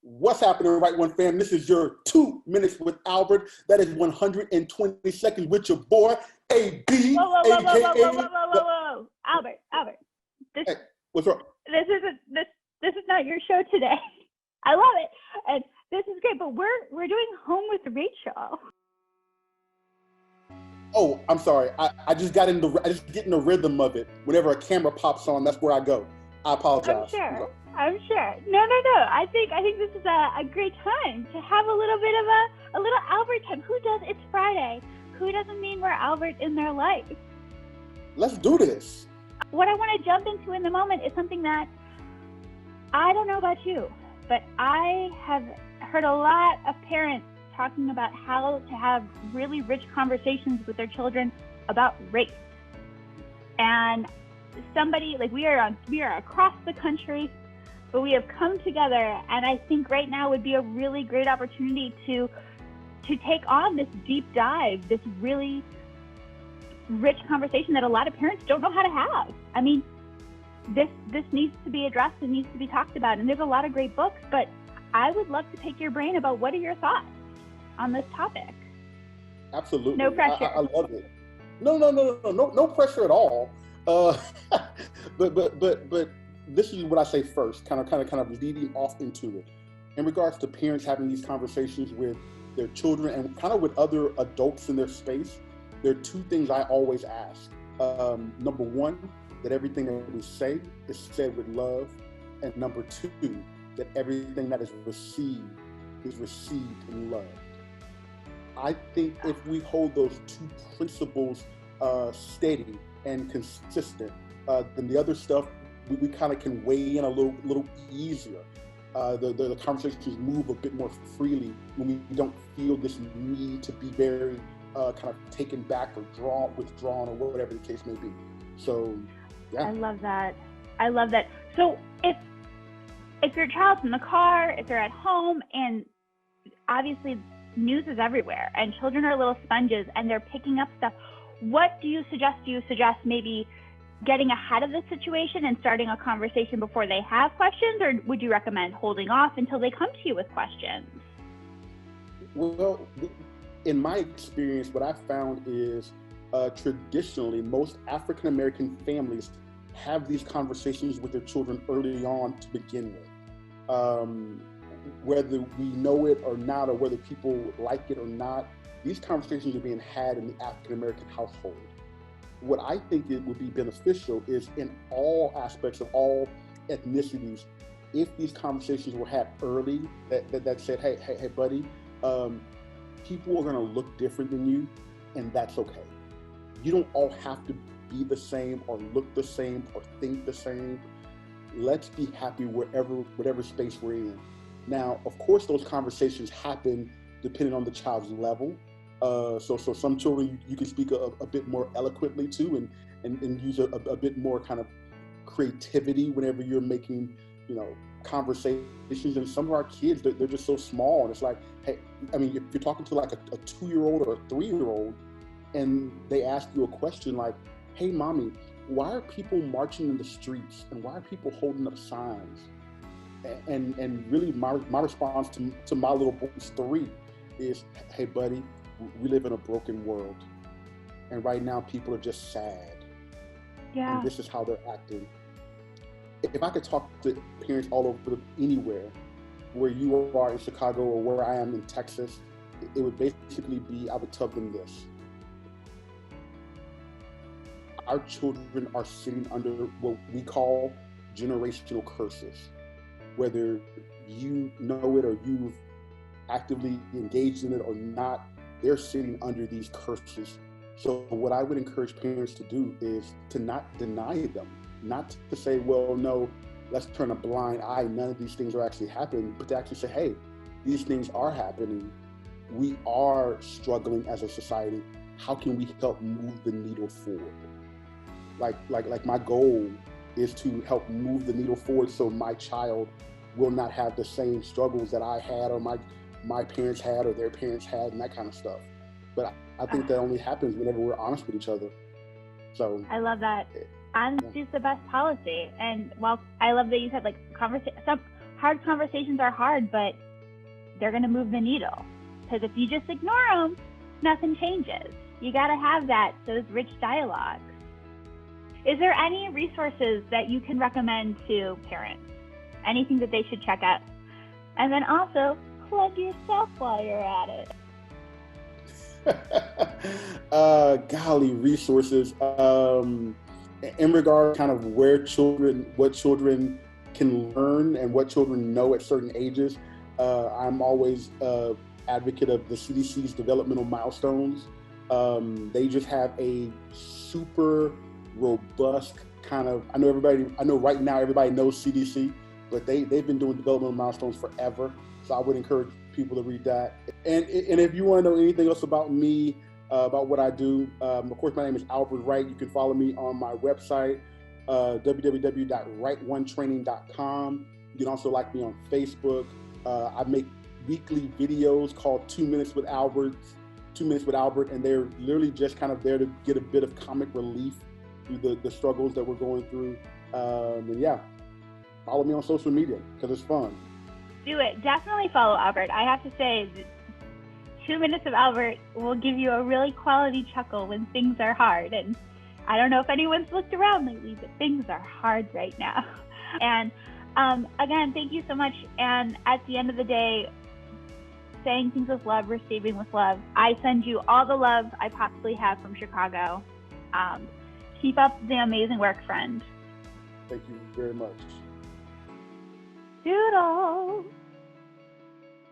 What's happening, Right One fam? This is your 2 minutes with Albert. That is 120 seconds with your boy, AB, Whoa, aka. Albert. Hey, what's wrong? This is not your show today. I love it, and this is great. But we're doing Home with Rachel. Oh, I'm sorry. I just get in the rhythm of it. Whenever a camera pops on, that's where I go. I apologize. I'm sure. No. I think this is a great time to have a little bit of a little Albert time. It's Friday. Who doesn't mean we're Albert in their life? Let's do this. What I want to jump into in the moment is something that I don't know about you, but I have heard a lot of parents talking about how to have really rich conversations with their children about race. And we are across the country, but we have come together, and I think right now would be a really great opportunity to take on this deep dive, this really rich conversation that a lot of parents don't know how to have. I mean, this needs to be addressed and needs to be talked about, and there's a lot of great books, but I would love to pick your brain about what are your thoughts on this topic. Absolutely. No pressure. I love it. No pressure at all. But this is what I say first, kind of leading off into it. In regards to parents having these conversations with their children and kind of with other adults in their space, there are two things I always ask. Number one, that everything that we say is said with love. And number two, that everything that is received in love. I think if we hold those two principles steady and consistent, then the other stuff we kind of can weigh in a little easier. The conversations move a bit more freely when we don't feel this need to be very kind of taken back or withdrawn or whatever the case may be. So, yeah. I love that. So if your child's in the car, if they're at home, and obviously news is everywhere and children are little sponges and they're picking up stuff, what do you suggest? Do you suggest maybe getting ahead of the situation and starting a conversation before they have questions, or would you recommend holding off until they come to you with questions? Well, in my experience, what I found is traditionally most African American families have these conversations with their children early on to begin with. Whether we know it or not, or whether people like it or not, these conversations are being had in the African American household. What I think it would be beneficial is in all aspects of all ethnicities, if these conversations were had early, that said, hey, buddy, people are going to look different than you, and that's okay. You don't all have to be the same or look the same or think the same. Let's be happy whatever space we're in. Now, of course, those conversations happen depending on the child's level. So some children you can speak a bit more eloquently to and use a bit more kind of creativity whenever you're making, conversations. And some of our kids, they're just so small. And it's like, hey, I mean, if you're talking to like a 2-year-old or a 3-year-old and they ask you a question like, hey, mommy, why are people marching in the streets? And why are people holding up signs? And really my response to my little boy's 3 is, hey, buddy, we live in a broken world. And right now people are just sad. Yeah. And this is how they're acting. If I could talk to parents all over anywhere, where you are in Chicago or where I am in Texas, it would basically be, I would tell them this. Our children are sitting under what we call generational curses. Whether you know it or you've actively engaged in it or not, they're sitting under these curses. So what I would encourage parents to do is to not deny them, not to say, well, no, let's turn a blind eye, none of these things are actually happening, but to actually say, hey, these things are happening. We are struggling as a society. How can we help move the needle forward? Like my goal is to help move the needle forward so my child will not have the same struggles that I had or my parents had or their parents had and that kind of stuff. But I think that only happens whenever we're honest with each other. So I love that. Honesty is the best policy. And while I love that you said like conversation, hard conversations are hard, but they're going to move the needle. Because if you just ignore them, nothing changes. You got to have those rich dialogues. Is there any resources that you can recommend to parents? Anything that they should check out? And then also, plug yourself while you're at it. Golly, resources. In regard kind of what children can learn and what children know at certain ages, I'm always advocate of the CDC's developmental milestones. They just have a super robust kind of, I know right now everybody knows CDC, but they've been doing developmental milestones forever. So I would encourage people to read that. And if you want to know anything else about me, about what I do, of course, my name is Albert Wright. You can follow me on my website, www.wright1training.com. You can also like me on Facebook. I make weekly videos called 2 Minutes with Albert, and they're literally just kind of there to get a bit of comic relief through the struggles that we're going through. And yeah, follow me on social media because it's fun. Do it. Definitely follow Albert. I have to say, 2 Minutes of Albert will give you a really quality chuckle when things are hard. And I don't know if anyone's looked around lately, but things are hard right now. And again, thank you so much. And at the end of the day, saying things with love, receiving with love. I send you all the love I possibly have from Chicago. Keep up the amazing work, friend. Thank you very much. Doodle.